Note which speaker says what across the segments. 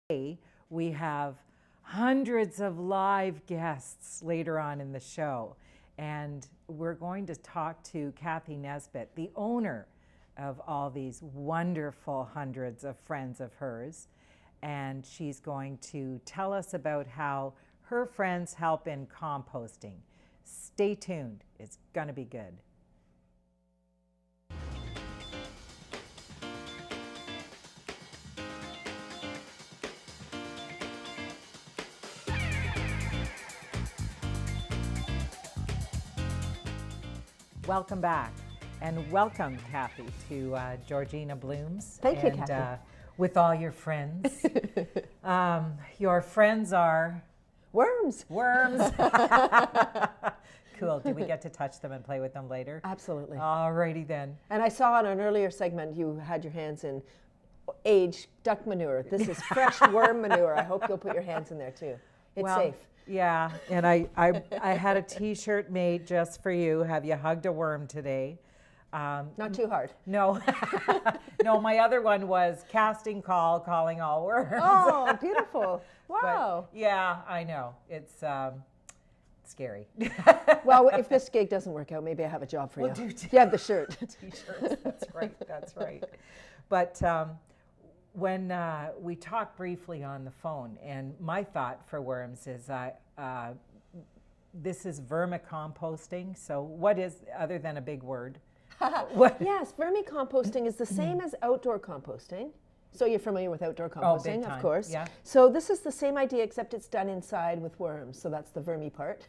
Speaker 1: Today we have hundreds of live guests later on in the show, and we're going to talk to Cathy Nesbitt, the owner of all these wonderful hundreds of friends of hers, and she's going to tell us about how her friends help in composting. Stay tuned, it's going to be good. Welcome back, and welcome, Cathy, to Georgina Blooms.
Speaker 2: Thank you, Cathy.
Speaker 1: With all your friends. Your friends are?
Speaker 2: Worms.
Speaker 1: Worms. Cool. Do we get to touch them and play with them later?
Speaker 2: Absolutely.
Speaker 1: Alrighty then.
Speaker 2: And I saw in an earlier segment you had your hands in aged duck manure. This is fresh worm manure. I hope you'll put your hands in there too. It's safe.
Speaker 1: Yeah, and I had a T-shirt made just for you. Have you hugged a worm today?
Speaker 2: Not too hard.
Speaker 1: No. No, my other one was casting call, calling all worms.
Speaker 2: Oh, beautiful. Wow.
Speaker 1: But, yeah, I know. It's scary.
Speaker 2: Well, if this gig doesn't work out, maybe I have a job for you. You have the shirt.
Speaker 1: T-shirts, that's right, that's right. But when we talked briefly on the phone, and my thought for worms is this is vermicomposting. So what is, other than a big word? What?
Speaker 2: Yes, vermicomposting is the same as outdoor composting. So you're familiar with outdoor composting,
Speaker 1: big time.
Speaker 2: Of course.
Speaker 1: Yeah.
Speaker 2: So this is the same idea, except it's done inside with worms. So that's the vermi part.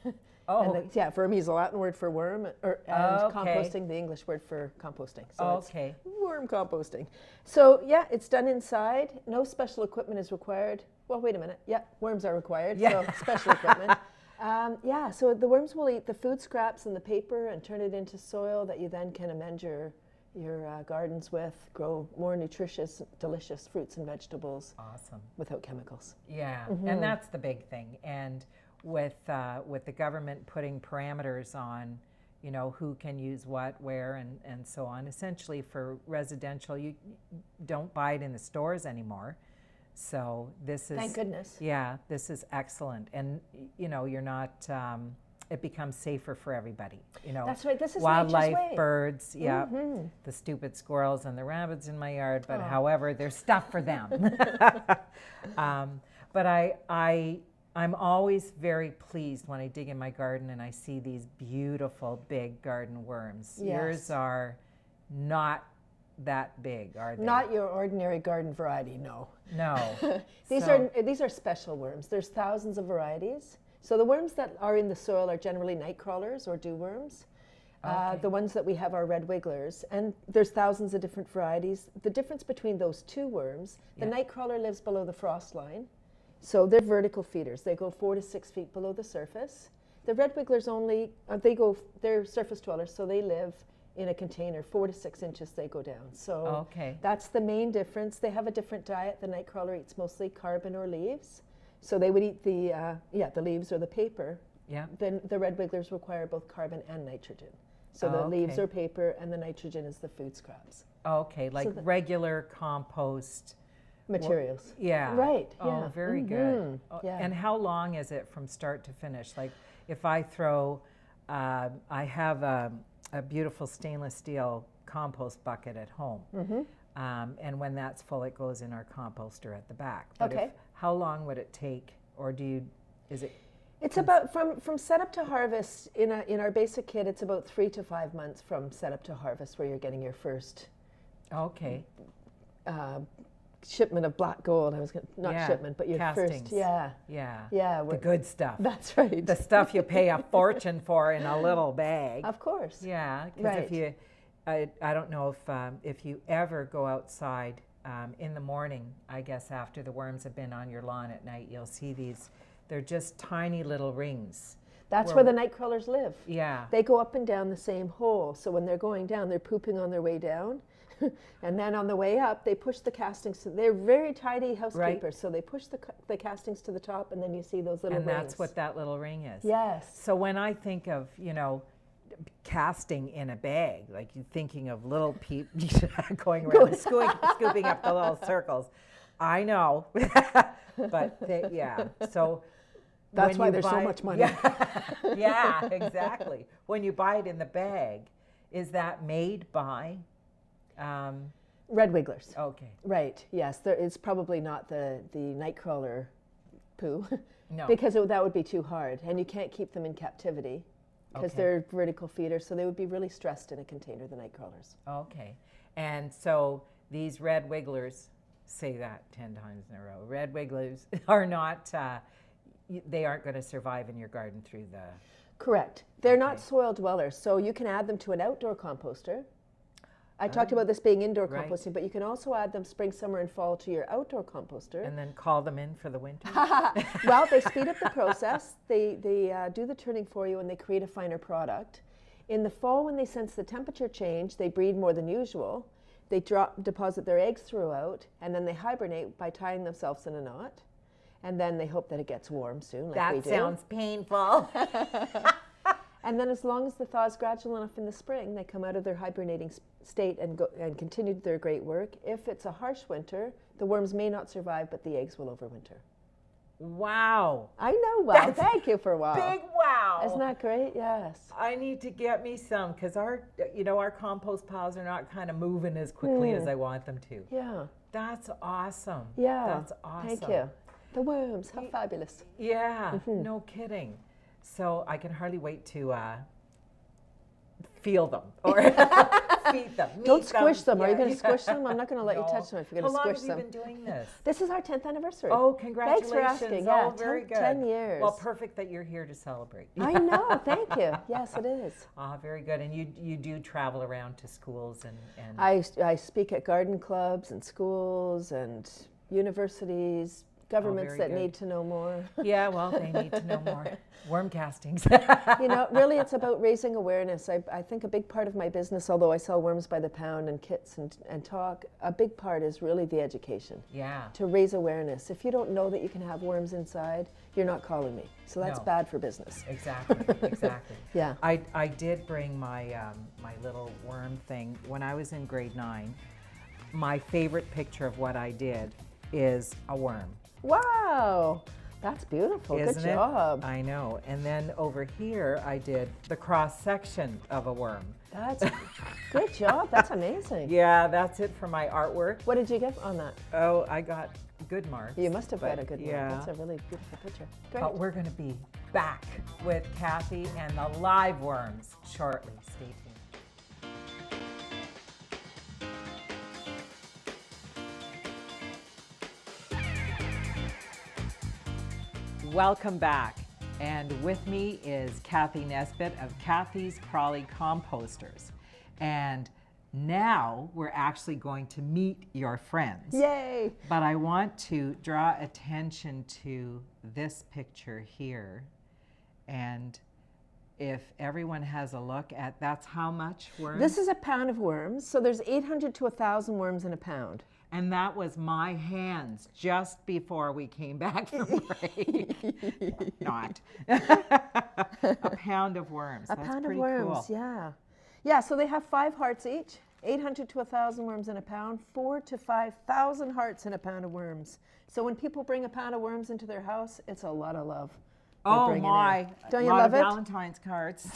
Speaker 1: Oh.
Speaker 2: And vermi is a Latin word for worm, and composting, the English word for composting. So it's worm composting. So yeah, it's done inside. No special equipment is required. Well, wait a minute. Yeah, worms are required, so special equipment. So the worms will eat the food scraps and the paper and turn it into soil that you then can amend your gardens with, grow more nutritious, delicious fruits and vegetables.
Speaker 1: Awesome. Without
Speaker 2: chemicals.
Speaker 1: Yeah, and that's the big thing. And with the government putting parameters on, you know, who can use what, where, and so on. Essentially for residential, you don't buy it in the stores anymore. So this is...
Speaker 2: Thank goodness.
Speaker 1: Yeah, this is excellent. And, you know, you're not... it becomes safer for everybody. You know,
Speaker 2: that's right. This is
Speaker 1: wildlife,
Speaker 2: nature's way.
Speaker 1: Birds, the stupid squirrels and the rabbits in my yard. But however, there's stuff for them. But I'm always very pleased when I dig in my garden and I see these beautiful big garden worms.
Speaker 2: Yes.
Speaker 1: Yours are not that big, are they?
Speaker 2: Not your ordinary garden variety, no.
Speaker 1: No.
Speaker 2: These are special worms. There's thousands of varieties. So the worms that are in the soil are generally night crawlers or dew worms. The ones that we have are red wigglers, and there's thousands of different varieties. The difference between those two worms, the night crawler lives below the frost line, so they're vertical feeders. They go 4 to 6 feet below the surface. The red wigglers they're surface dwellers, so they live in a container, 4 to 6 inches they go down. So that's the main difference. They have a different diet. The night crawler eats mostly carbon or leaves. So they would eat the leaves or the paper.
Speaker 1: Yeah.
Speaker 2: Then the red wigglers require both carbon and nitrogen. So the leaves are paper and the nitrogen is the food scraps.
Speaker 1: Okay, like regular compost
Speaker 2: materials.
Speaker 1: Right.
Speaker 2: Yeah.
Speaker 1: Oh, very good. Yeah. And how long is it from start to finish? Like if I throw, I have a beautiful stainless steel compost bucket at home. And when that's full, it goes in our composter at the back. But how long would it take, or
Speaker 2: It's about from setup to harvest. In our basic kit, it's about 3 to 5 months from setup to harvest, where you're getting your first. Shipment of black gold. Shipment, but your
Speaker 1: castings.
Speaker 2: First. Yeah.
Speaker 1: The good stuff.
Speaker 2: That's right.
Speaker 1: The stuff you pay a fortune for in a little bag.
Speaker 2: Of course.
Speaker 1: Yeah, because if you, I don't know if you ever go outside in the morning, I guess after the worms have been on your lawn at night, you'll see these, they're just tiny little rings.
Speaker 2: That's where the night crawlers live.
Speaker 1: Yeah.
Speaker 2: They go up and down the same hole. So when they're going down, they're pooping on their way down. And then on the way up, they push the castings. They're very tidy housekeepers. So they push the castings to the top, and then you see those little rings.
Speaker 1: And that's what that little ring is.
Speaker 2: Yes.
Speaker 1: So when I think of, you know, casting in a bag, like you're thinking of little people going around scooping up the little circles. I know. But yeah, so
Speaker 2: That's
Speaker 1: when
Speaker 2: why
Speaker 1: you
Speaker 2: there's so
Speaker 1: buy-
Speaker 2: much money.
Speaker 1: Yeah, exactly. When you buy it in the bag, is that made by?
Speaker 2: Red wigglers.
Speaker 1: Okay.
Speaker 2: Right. Yes. It's probably not the nightcrawler poo.
Speaker 1: No.
Speaker 2: Because that would be too hard, and you can't keep them in captivity because
Speaker 1: Okay.
Speaker 2: they're vertical feeders, so they would be really stressed in a container, the night crawlers.
Speaker 1: Okay. And so these red wigglers, say that 10 times in a row, red wigglers are not, they aren't going to survive in your garden through the...
Speaker 2: Correct. They're not
Speaker 1: Okay.
Speaker 2: soil dwellers, so you can add them to an outdoor composter. I talked about this being indoor
Speaker 1: right.
Speaker 2: composting, but you can also add them spring, summer, and fall to your outdoor composter.
Speaker 1: And then call them in for the winter?
Speaker 2: Well, they speed up the process. They do the turning for you, and they create a finer product. In the fall, when they sense the temperature change, they breed more than usual. They deposit their eggs throughout, and then they hibernate by tying themselves in a knot. And then they hope that it gets warm soon, like we
Speaker 1: That
Speaker 2: do.
Speaker 1: sounds painful.
Speaker 2: And then as long as the thaw is gradual enough in the spring, they come out of their hibernating state and go and continue their great work. If it's a harsh winter, the worms may not survive, but the eggs will overwinter.
Speaker 1: Wow.
Speaker 2: I know, wow. Thank you for wow.
Speaker 1: Big wow.
Speaker 2: Isn't that great? Yes.
Speaker 1: I need to get me some because our compost piles are not kind of moving as quickly as I want them to.
Speaker 2: Yeah.
Speaker 1: That's awesome.
Speaker 2: Yeah.
Speaker 1: That's awesome.
Speaker 2: Thank you. The worms, how fabulous.
Speaker 1: Yeah, no kidding. So I can hardly wait to feel them or feed them.
Speaker 2: Don't
Speaker 1: meet
Speaker 2: squish them. Are you
Speaker 1: Yeah,
Speaker 2: going to
Speaker 1: yeah.
Speaker 2: squish them? I'm not going to let you
Speaker 1: No.
Speaker 2: touch them if you're going to squish them.
Speaker 1: How long have you been doing this?
Speaker 2: This is our 10th anniversary.
Speaker 1: Oh, congratulations.
Speaker 2: Thanks for asking.
Speaker 1: Oh,
Speaker 2: Yeah,
Speaker 1: very
Speaker 2: 10,
Speaker 1: good.
Speaker 2: 10 years.
Speaker 1: Well, perfect that you're here to celebrate.
Speaker 2: I know. Thank you. Yes, it is.
Speaker 1: Very good. And you do travel around to schools and
Speaker 2: I speak at garden clubs and schools and universities, governments
Speaker 1: very
Speaker 2: that
Speaker 1: good.
Speaker 2: need to know more.
Speaker 1: Yeah, well, they need to know more. Worm castings.
Speaker 2: You know, really it's about raising awareness. I think a big part of my business, although I sell worms by the pound and kits and talk, a big part is really the education.
Speaker 1: Yeah.
Speaker 2: To raise awareness. If you don't know that you can have worms inside, you're not calling me. So that's
Speaker 1: No.
Speaker 2: bad for business.
Speaker 1: Exactly. Exactly.
Speaker 2: Yeah.
Speaker 1: I did bring my my little worm thing when I was in grade 9. My favorite picture of what I did is a worm.
Speaker 2: Wow. That's beautiful.
Speaker 1: Isn't
Speaker 2: Good job.
Speaker 1: it? I know. And then over here, I did the cross section of a worm.
Speaker 2: That's good job. That's amazing.
Speaker 1: Yeah, that's it for my artwork.
Speaker 2: What did you get on that?
Speaker 1: Oh, I got good marks.
Speaker 2: You must have got
Speaker 1: but
Speaker 2: a good one.
Speaker 1: yeah.
Speaker 2: That's a really beautiful picture. Great.
Speaker 1: But we're going to be back with Cathy and the live worms shortly. Stay tuned. Welcome back. And with me is Cathy Nesbitt of Cathy's Crawly Composters. And now we're actually going to meet your friends.
Speaker 2: Yay!
Speaker 1: But I want to draw attention to this picture here. And if everyone has a look at, that's how much worms?
Speaker 2: This is a pound of worms. So there's 800 to 1,000 worms in a pound.
Speaker 1: And that was my hands just before we came back from break. Not. A pound of worms.
Speaker 2: A
Speaker 1: That's
Speaker 2: pound of
Speaker 1: pretty
Speaker 2: worms,
Speaker 1: cool.
Speaker 2: yeah. Yeah, so they have 5 hearts each. 800 to 1,000 worms in a pound, 4,000 to 5,000 hearts in a pound of worms. So when people bring a pound of worms into their house, it's a lot of love.
Speaker 1: Oh my.
Speaker 2: Don't you
Speaker 1: lot
Speaker 2: love
Speaker 1: of
Speaker 2: it?
Speaker 1: Valentine's cards.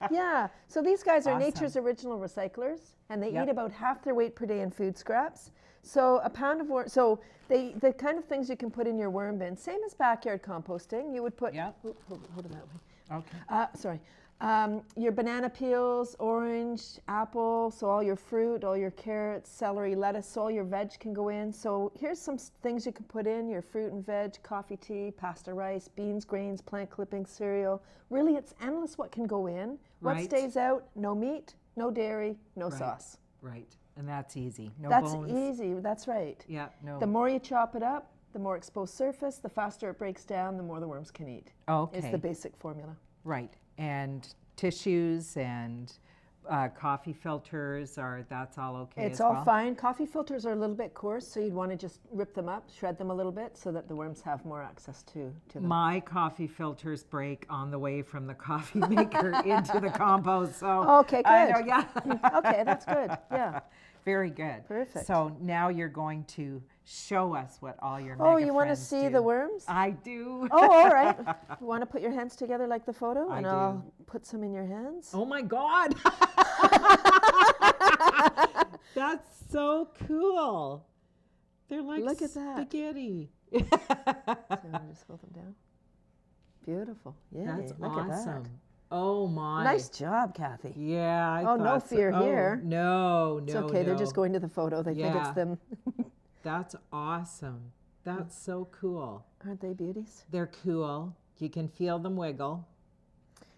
Speaker 2: Yeah, so these guys are
Speaker 1: Awesome.
Speaker 2: nature's original recyclers, and they
Speaker 1: Yep.
Speaker 2: eat about half their weight per day in food scraps. So a pound of worm, so the kind of things you can put in your worm bin, same as backyard composting, you would put,
Speaker 1: Yep.
Speaker 2: hold it that way.
Speaker 1: Okay.
Speaker 2: Sorry. Your banana peels, orange, apple, so all your fruit, all your carrots, celery, lettuce, so all your veg can go in. So here's some things you can put in, your fruit and veg, coffee, tea, pasta, rice, beans, grains, plant clippings, cereal. Really, it's endless what can go in. What
Speaker 1: Right.
Speaker 2: stays out? No meat, no dairy, no
Speaker 1: Right.
Speaker 2: sauce.
Speaker 1: Right. And that's easy. No
Speaker 2: That's
Speaker 1: bones.
Speaker 2: easy, that's right.
Speaker 1: Yeah, no.
Speaker 2: The more you chop it up, the more exposed surface, the faster it breaks down, the more the worms can eat.
Speaker 1: Okay.
Speaker 2: It's the basic formula.
Speaker 1: Right. And tissues and coffee filters that's all okay
Speaker 2: It's
Speaker 1: as
Speaker 2: all
Speaker 1: well?
Speaker 2: fine. Coffee filters are a little bit coarse, so you'd want to just rip them up, shred them a little bit so that the worms have more access to them.
Speaker 1: My coffee filters break on the way from the coffee maker into the compost. So
Speaker 2: Okay,
Speaker 1: I
Speaker 2: good.
Speaker 1: know, yeah.
Speaker 2: Okay, that's good. Yeah.
Speaker 1: Very good.
Speaker 2: Perfect.
Speaker 1: So now you're going to show us what all your
Speaker 2: Oh,
Speaker 1: mega
Speaker 2: you want to
Speaker 1: friends
Speaker 2: see
Speaker 1: do.
Speaker 2: the worms?
Speaker 1: I do.
Speaker 2: Oh, all right. You want to put your hands together like the photo?
Speaker 1: I
Speaker 2: And
Speaker 1: do.
Speaker 2: I'll put some in your hands.
Speaker 1: Oh my God. That's so cool. They're like
Speaker 2: Look at that.
Speaker 1: spaghetti.
Speaker 2: So just hold them down. Beautiful. Yeah,
Speaker 1: That's
Speaker 2: look at that.
Speaker 1: awesome. Oh my.
Speaker 2: Nice job, Kathy.
Speaker 1: Yeah. I
Speaker 2: Oh, no
Speaker 1: thought so.
Speaker 2: fear
Speaker 1: Oh,
Speaker 2: here.
Speaker 1: No, no.
Speaker 2: It's okay. They're just going to the photo. They think
Speaker 1: Yeah.
Speaker 2: it's them.
Speaker 1: That's awesome. That's so cool.
Speaker 2: Aren't they beauties?
Speaker 1: They're cool. You can feel them wiggle.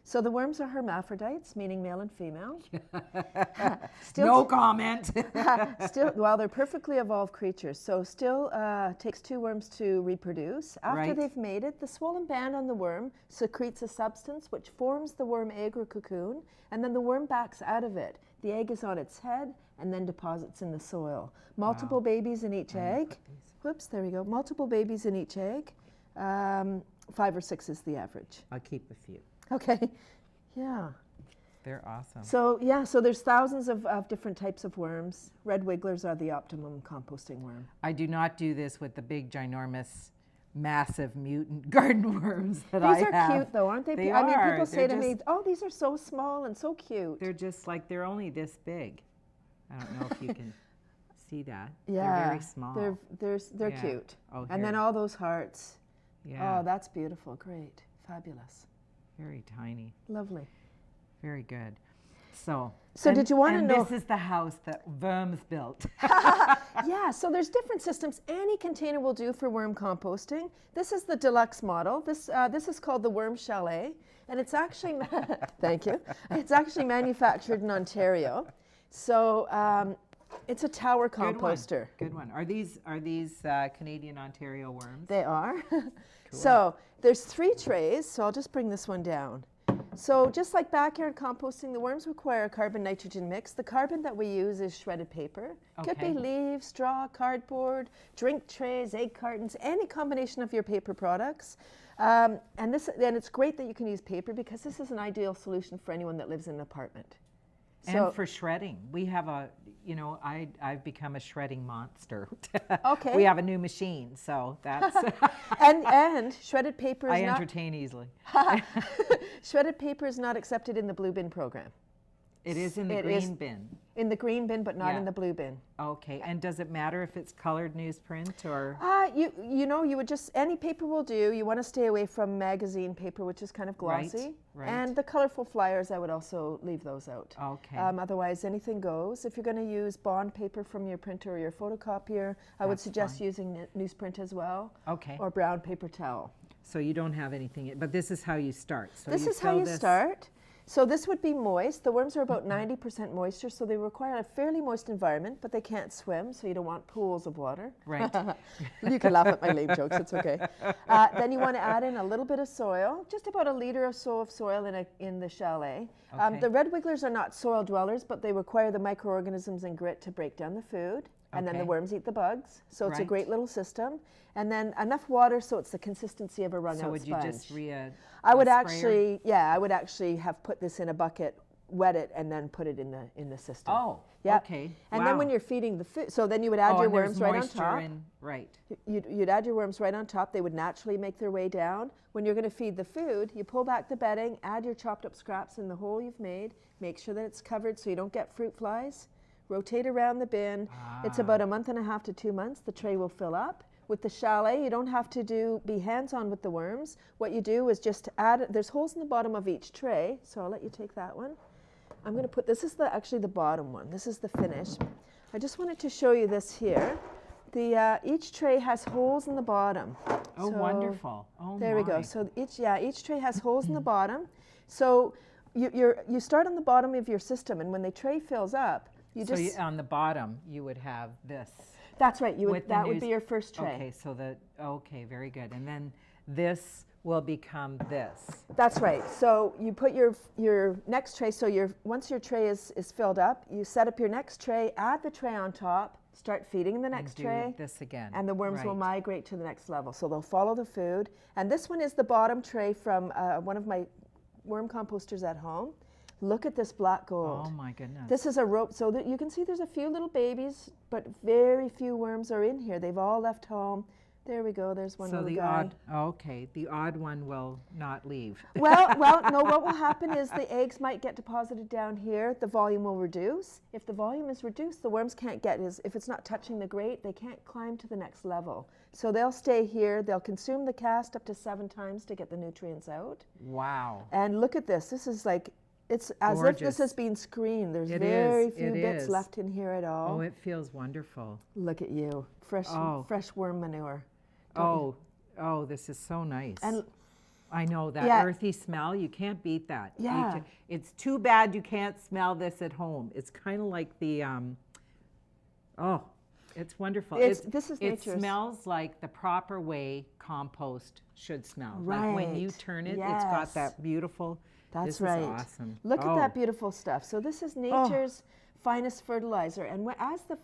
Speaker 2: So the worms are hermaphrodites, meaning male and female.
Speaker 1: No comment.
Speaker 2: Well, they're perfectly evolved creatures. So still takes 2 worms to reproduce. After
Speaker 1: Right.
Speaker 2: they've mated, the swollen band on the worm secretes a substance which forms the worm egg or cocoon, and then the worm backs out of it. The egg is on its head and then deposits in the soil. Multiple babies in each egg. Whoops, there we go. Multiple babies in each egg. 5 or 6 is the average.
Speaker 1: I'll keep a few.
Speaker 2: Okay, yeah.
Speaker 1: They're awesome.
Speaker 2: So yeah, so there's thousands of different types of worms. Red wigglers are the optimum composting worm.
Speaker 1: I do not do this with the big, ginormous, massive mutant garden worms that
Speaker 2: These
Speaker 1: I have.
Speaker 2: are cute though, aren't they?
Speaker 1: They
Speaker 2: I mean,
Speaker 1: are.
Speaker 2: people say
Speaker 1: They're
Speaker 2: to me,
Speaker 1: just-
Speaker 2: "Oh, these are so small and so cute."
Speaker 1: They're just like, they're only this big. I don't know if you can see that.
Speaker 2: Yeah,
Speaker 1: They're very small.
Speaker 2: They're
Speaker 1: Yeah.
Speaker 2: cute.
Speaker 1: Oh,
Speaker 2: And then
Speaker 1: here.
Speaker 2: all those hearts.
Speaker 1: Yeah.
Speaker 2: Oh, that's beautiful. Great, fabulous,
Speaker 1: Very tiny.
Speaker 2: lovely.
Speaker 1: Very good. So
Speaker 2: Did you want to
Speaker 1: and
Speaker 2: know?
Speaker 1: this is the house that Worms built.
Speaker 2: Yeah, so there's different systems. Any container will do for worm composting. This is the deluxe model. This is called the Worm Chalet, and it's actually thank you. It's actually manufactured in Ontario. So it's a tower composter.
Speaker 1: Good one. Are these Canadian Ontario worms?
Speaker 2: They are. So there's 3 trays. So I'll just bring this one down. So just like backyard composting, the worms require a carbon-nitrogen mix. The carbon that we use is shredded paper. Could be
Speaker 1: Okay.
Speaker 2: leaves, straw, cardboard, drink trays, egg cartons, any combination of your paper products. And it's great that you can use paper because this is an ideal solution for anyone that lives in an apartment.
Speaker 1: And for shredding, we have I've become a shredding monster.
Speaker 2: Okay.
Speaker 1: We have a new machine, so that's
Speaker 2: and shredded paper is
Speaker 1: I
Speaker 2: not
Speaker 1: entertain easily.
Speaker 2: shredded paper is not accepted in the blue bin program.
Speaker 1: It is in the
Speaker 2: It
Speaker 1: green
Speaker 2: is-
Speaker 1: bin.
Speaker 2: In the green bin, but not
Speaker 1: Yeah.
Speaker 2: in the blue bin.
Speaker 1: Okay. And does it matter if it's colored newsprint or?
Speaker 2: You would just, any paper will do. You want to stay away from magazine paper, which is kind of glossy.
Speaker 1: Right.
Speaker 2: And the colorful flyers, I would also leave those out.
Speaker 1: Okay.
Speaker 2: Otherwise, anything goes. If you're going to use bond paper from your printer or your photocopier, I would
Speaker 1: That's
Speaker 2: suggest using newsprint as well.
Speaker 1: Okay.
Speaker 2: Or brown paper towel.
Speaker 1: So you don't have anything, but this is how you start. So
Speaker 2: This is how
Speaker 1: fill
Speaker 2: you
Speaker 1: this-
Speaker 2: start. So this would be moist. The worms are about 90% moisture, so they require a fairly moist environment, but they can't swim, so you don't want pools of water.
Speaker 1: Right.
Speaker 2: You can laugh at my lame jokes, it's okay. Then you want to add in a little bit of soil, just about 1 liter or so of soil in the chalet.
Speaker 1: Okay.
Speaker 2: The red wigglers are not soil dwellers, but they require the microorganisms and grit to break down the food. And then the
Speaker 1: Okay.
Speaker 2: worms eat the bugs. So it's a
Speaker 1: Right.
Speaker 2: great little system. And then enough water so it's the consistency of a wrung
Speaker 1: So
Speaker 2: out
Speaker 1: would you
Speaker 2: sponge.
Speaker 1: just
Speaker 2: I would
Speaker 1: sprayer?
Speaker 2: I would actually have put this in a bucket, wet it, and then put it in the system.
Speaker 1: Oh,
Speaker 2: Yeah.
Speaker 1: okay.
Speaker 2: And then
Speaker 1: Wow.
Speaker 2: when you're feeding the food, so then you would add your
Speaker 1: and there's
Speaker 2: worms right on
Speaker 1: moisture
Speaker 2: top.
Speaker 1: Right.
Speaker 2: You'd add your worms right on top. They would naturally make their way down. When you're going to feed the food, you pull back the bedding, add your chopped up scraps in the hole you've made. Make sure that it's covered so you don't get fruit flies. Rotate around the bin. It's about 1.5 to 2 months. The tray will fill up. With the chalet, you don't have to be hands-on with the worms. What you do is just add, there's holes in the bottom of each tray, so I'll let you take that one. I'm going to put, this is actually the bottom one. This is the finish. I just wanted to show you this here. Each tray has holes in the bottom.
Speaker 1: Oh,
Speaker 2: So
Speaker 1: wonderful. Oh,
Speaker 2: there we go.
Speaker 1: my.
Speaker 2: So each tray has holes in the bottom. So you start on the bottom of your system, and when the tray fills up,
Speaker 1: On the bottom, you would have this.
Speaker 2: that's right.
Speaker 1: with the
Speaker 2: That would be your first tray.
Speaker 1: Okay, very good. And then this will become this.
Speaker 2: That's right. So you put your next tray. So once your tray is filled up, you set up your next tray. Add the tray on top. Start feeding the next
Speaker 1: and do
Speaker 2: tray.
Speaker 1: this again.
Speaker 2: And the worms will
Speaker 1: Right.
Speaker 2: migrate to the next level. So they'll follow the food. And this one is the bottom tray from one of my worm composters at home. Look at this black gold.
Speaker 1: Oh my goodness.
Speaker 2: This is a rope, so that you can see there's a few little babies, but very few worms are in here. They've all left home. There we go, there's one little guy.
Speaker 1: The odd one will not leave.
Speaker 2: Well, no, what will happen is the eggs might get deposited down here, the volume will reduce. If the volume is reduced, the worms can't get, if it's not touching the grate, they can't climb to the next level. So they'll stay here, they'll consume the cast up to 7 times to get the nutrients out.
Speaker 1: Wow.
Speaker 2: And look at this, this is like, it's as
Speaker 1: Gorgeous.
Speaker 2: if this has been screened. There's
Speaker 1: It
Speaker 2: very
Speaker 1: is,
Speaker 2: few
Speaker 1: it
Speaker 2: bits
Speaker 1: is.
Speaker 2: left in here at all.
Speaker 1: Oh, it feels wonderful.
Speaker 2: Look at you, fresh worm manure.
Speaker 1: Oh, this is so nice.
Speaker 2: And
Speaker 1: I know that
Speaker 2: Yeah.
Speaker 1: earthy smell, you can't beat that.
Speaker 2: Yeah.
Speaker 1: It's too bad you can't smell this at home. It's kind of like the, it's wonderful.
Speaker 2: This is
Speaker 1: It
Speaker 2: nature's.
Speaker 1: smells like the proper way compost should smell. Like when you
Speaker 2: Right.
Speaker 1: turn it, it's got
Speaker 2: Yes.
Speaker 1: that beautiful,
Speaker 2: That's
Speaker 1: this
Speaker 2: right.
Speaker 1: is awesome.
Speaker 2: Look at that beautiful stuff. So this is nature's finest fertilizer. And as the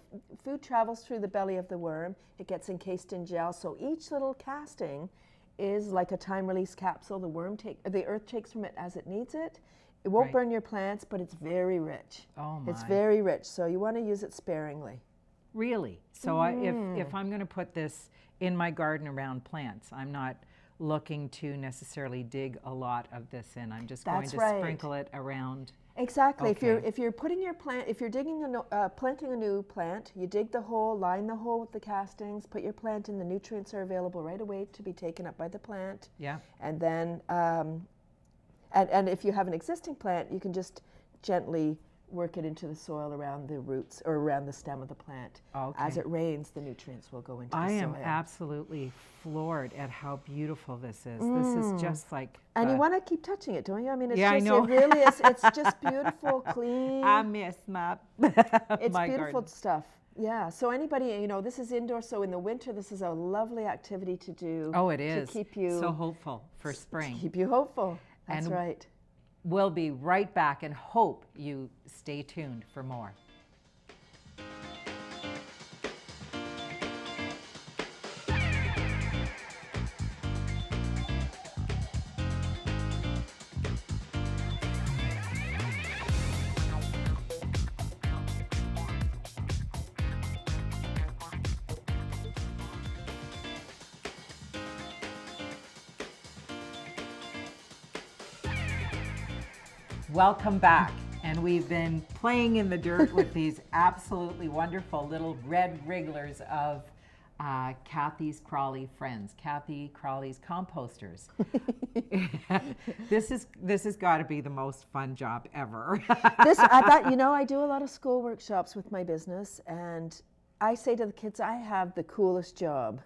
Speaker 2: food travels through the belly of the worm, it gets encased in gel. So each little casting is like a time-release capsule. The earth takes from it as it needs it. It won't
Speaker 1: Right.
Speaker 2: burn your plants, but it's very rich.
Speaker 1: Oh my.
Speaker 2: It's very rich. So you want to use it sparingly.
Speaker 1: Really? So if I'm going to put this in my garden around plants, I'm not looking to necessarily dig a lot of this in. I'm just
Speaker 2: That's
Speaker 1: going to
Speaker 2: right.
Speaker 1: sprinkle it around.
Speaker 2: Exactly.
Speaker 1: Okay.
Speaker 2: If you're putting your plant, if you're planting a new plant, you dig the hole, line the hole with the castings, put your plant in. The nutrients are available right away to be taken up by the plant.
Speaker 1: Yeah.
Speaker 2: And then, and if you have an existing plant, you can just gently work it into the soil around the roots or around the stem of the plant.
Speaker 1: Okay.
Speaker 2: As it rains, the nutrients will go into the
Speaker 1: I
Speaker 2: soil.
Speaker 1: am absolutely floored at how beautiful this is. This is just like.
Speaker 2: And you want to keep touching it, don't you? I mean, it's
Speaker 1: Yeah, I
Speaker 2: just,
Speaker 1: know.
Speaker 2: it really is. It's just beautiful, clean.
Speaker 1: I miss my.
Speaker 2: It's
Speaker 1: my
Speaker 2: beautiful
Speaker 1: garden.
Speaker 2: stuff. Yeah. So anybody, this is indoor. So in the winter, this is a lovely activity to do.
Speaker 1: Oh, it is.
Speaker 2: To keep you
Speaker 1: so hopeful for spring.
Speaker 2: Keep you hopeful. That's
Speaker 1: And
Speaker 2: right.
Speaker 1: We'll be right back and hope you stay tuned for more. Welcome back. And we've been playing in the dirt with these absolutely wonderful little red wrigglers of Cathy's Crawly friends, Cathy Crawly's Composters. This has got to be the most fun job ever.
Speaker 2: I do a lot of school workshops with my business, and I say to the kids, I have the coolest job.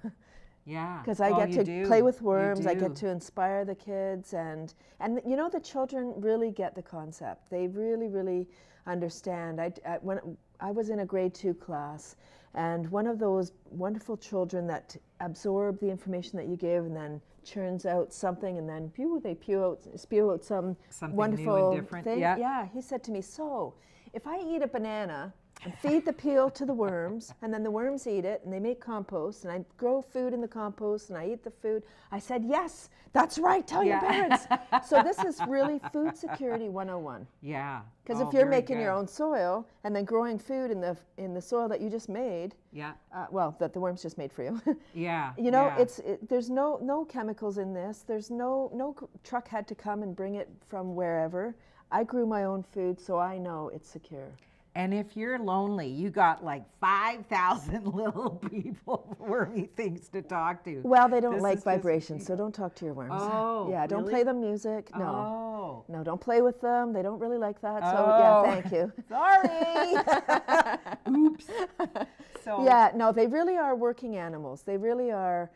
Speaker 1: Yeah.
Speaker 2: Because I get
Speaker 1: you
Speaker 2: to
Speaker 1: do.
Speaker 2: play with
Speaker 1: You
Speaker 2: worms, I
Speaker 1: do.
Speaker 2: get to inspire the kids, and the children really get the concept. They really, really understand. When I was in a grade 2 class, and one of those wonderful children that absorb the information that you give and then churns out something, and then they spew out some
Speaker 1: Something
Speaker 2: wonderful
Speaker 1: new and different.
Speaker 2: thing.
Speaker 1: Yeah.
Speaker 2: He said to me, so if I eat a banana and feed the peel to the worms, and then the worms eat it, and they make compost, and I grow food in the compost, and I eat the food. I said, yes, that's right, tell your parents. So this is really food security 101.
Speaker 1: Yeah.
Speaker 2: Because
Speaker 1: Oh,
Speaker 2: if you're
Speaker 1: very
Speaker 2: making your
Speaker 1: good.
Speaker 2: own soil, and then growing food in the soil that you just made,
Speaker 1: Yeah.
Speaker 2: that the worms just made for you,
Speaker 1: Yeah.
Speaker 2: yeah.
Speaker 1: yeah.
Speaker 2: There's no chemicals in this. There's no truck had to come and bring it from wherever. I grew my own food, so I know it's secure.
Speaker 1: And if you're lonely, you got like 5,000 little people, wormy things to talk to.
Speaker 2: Well, they don't
Speaker 1: This
Speaker 2: like
Speaker 1: is just-
Speaker 2: vibrations, so don't talk to your worms.
Speaker 1: Oh,
Speaker 2: yeah, don't
Speaker 1: really?
Speaker 2: play them music. No.
Speaker 1: Oh.
Speaker 2: No, don't play with them. They don't really like that. So,
Speaker 1: Oh.
Speaker 2: yeah, thank you.
Speaker 1: Sorry. Oops. So
Speaker 2: Yeah, no, they really are working animals. They really are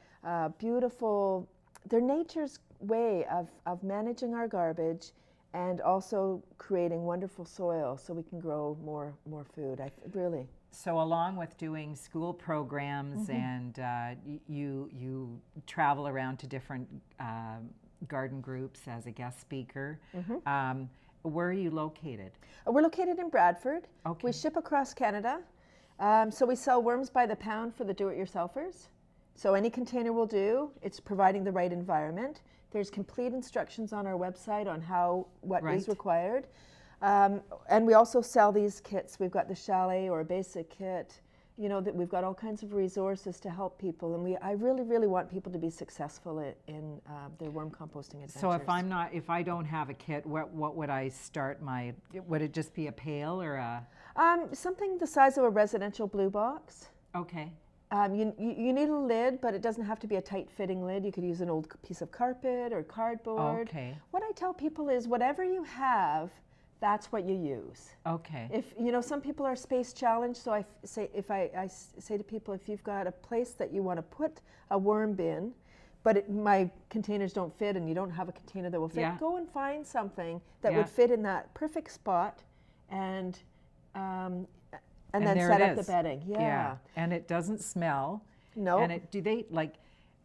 Speaker 2: beautiful. They're nature's way of managing our garbage and also creating wonderful soil so we can grow more food. Really.
Speaker 1: So along with doing school programs and you travel around to different garden groups as a guest speaker, where are you located?
Speaker 2: We're located in Bradford.
Speaker 1: Okay.
Speaker 2: We ship across Canada. So we sell worms by the pound for the do-it-yourselfers. So any container will do. It's providing the right environment. There's complete instructions on our website on what is
Speaker 1: Right.
Speaker 2: required. And we also sell these kits. We've got the chalet or a basic kit. You know, that we've got all kinds of resources to help people, and I really, really want people to be successful in their worm composting adventures.
Speaker 1: So if I don't have a kit, what would I start would it just be a pail or a?
Speaker 2: Something the size of a residential blue box.
Speaker 1: Okay.
Speaker 2: You need a lid, but it doesn't have to be a tight-fitting lid. You could use an old piece of carpet or cardboard.
Speaker 1: Okay.
Speaker 2: What I tell people is whatever you have, that's what you use.
Speaker 1: Okay.
Speaker 2: If you know, some people are space challenged, so I say to people, if you've got a place that you want to put a worm bin, but my containers don't fit, and you don't have a container that will fit, go and find something that would fit in that perfect spot, and then set up the bedding. Yeah.
Speaker 1: And it doesn't smell.
Speaker 2: No.
Speaker 1: And do they, like,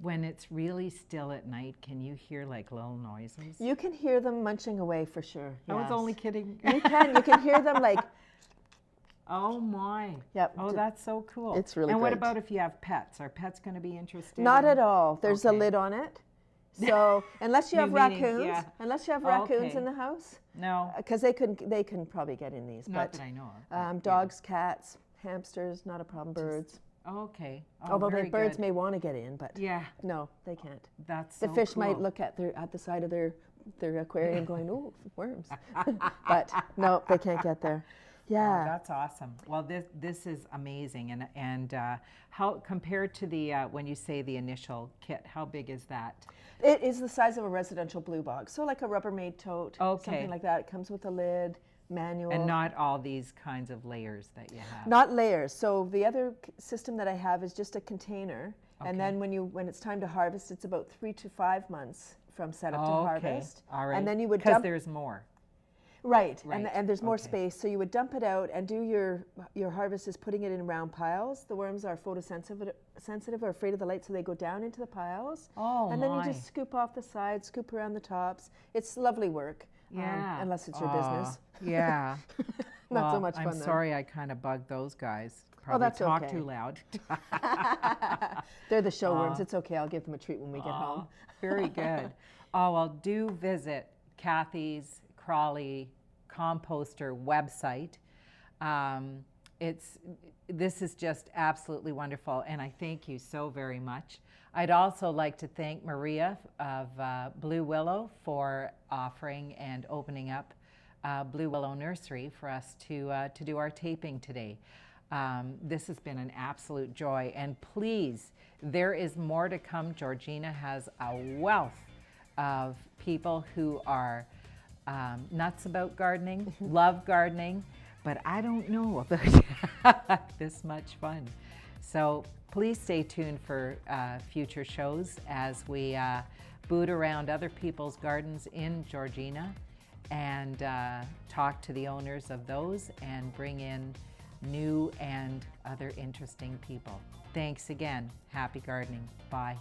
Speaker 1: when it's really still at night, can you hear like little noises?
Speaker 2: You can hear them munching away for sure.
Speaker 1: I was only kidding.
Speaker 2: You can hear them like.
Speaker 1: Oh my.
Speaker 2: Yep.
Speaker 1: Oh, that's so cool.
Speaker 2: It's really
Speaker 1: And
Speaker 2: great.
Speaker 1: what about if you have pets? Are pets going to be interested?
Speaker 2: Not at all. There's a lid on it. So unless you have raccoons, in the house,
Speaker 1: no,
Speaker 2: because they can probably get in these.
Speaker 1: Not that I know of.
Speaker 2: Dogs, cats, hamsters, not a problem. Birds.
Speaker 1: Okay. Oh,
Speaker 2: Although
Speaker 1: very
Speaker 2: birds
Speaker 1: good.
Speaker 2: may want to get in, but no, they can't.
Speaker 1: That's
Speaker 2: the
Speaker 1: so
Speaker 2: fish
Speaker 1: cool.
Speaker 2: might look at the side of their aquarium, going, "Oh, worms," but no, they can't get there. Yeah,
Speaker 1: oh, that's awesome. Well, this is amazing, and how compared to the when you say the initial kit, how big is that?
Speaker 2: It is the size of a residential blue box, so like a Rubbermaid tote,
Speaker 1: Okay.
Speaker 2: something like that. It comes with a lid, manual.
Speaker 1: And not all these kinds of layers that you have.
Speaker 2: Not layers. So the other system that I have is just a container,
Speaker 1: Okay.
Speaker 2: and then when it's time to harvest, it's about 3 to 5 months from setup to harvest.
Speaker 1: All right.
Speaker 2: And then you would
Speaker 1: because
Speaker 2: dump.
Speaker 1: there's more.
Speaker 2: Right.
Speaker 1: Right.
Speaker 2: And there's more
Speaker 1: Okay.
Speaker 2: space, so you would dump it out and do your harvest is putting it in round piles. The worms are sensitive or afraid of the light, so they go down into the piles.
Speaker 1: Oh,
Speaker 2: and then you just scoop off the sides, scoop around the tops. It's lovely work.
Speaker 1: Yeah.
Speaker 2: Unless it's your business.
Speaker 1: Yeah.
Speaker 2: Not so much fun.
Speaker 1: I'm
Speaker 2: though.
Speaker 1: sorry I kind of bugged those guys. Probably
Speaker 2: that's
Speaker 1: talk
Speaker 2: okay.
Speaker 1: too loud.
Speaker 2: They're the show worms. It's okay. I'll give them a treat when we get home.
Speaker 1: Very good. Oh, well, do visit Cathy's Crawly Composter website. This is just absolutely wonderful, and I thank you so very much. I'd also like to thank Maria of Blue Willow for offering and opening up Blue Willow Nursery for us to do our taping today. This has been an absolute joy, and please, there is more to come. Georgina has a wealth of people who are nuts about gardening, love gardening, but I don't know about this much fun. So please stay tuned for future shows as we boot around other people's gardens in Georgina and talk to the owners of those and bring in new and other interesting people. Thanks again. Happy gardening. Bye.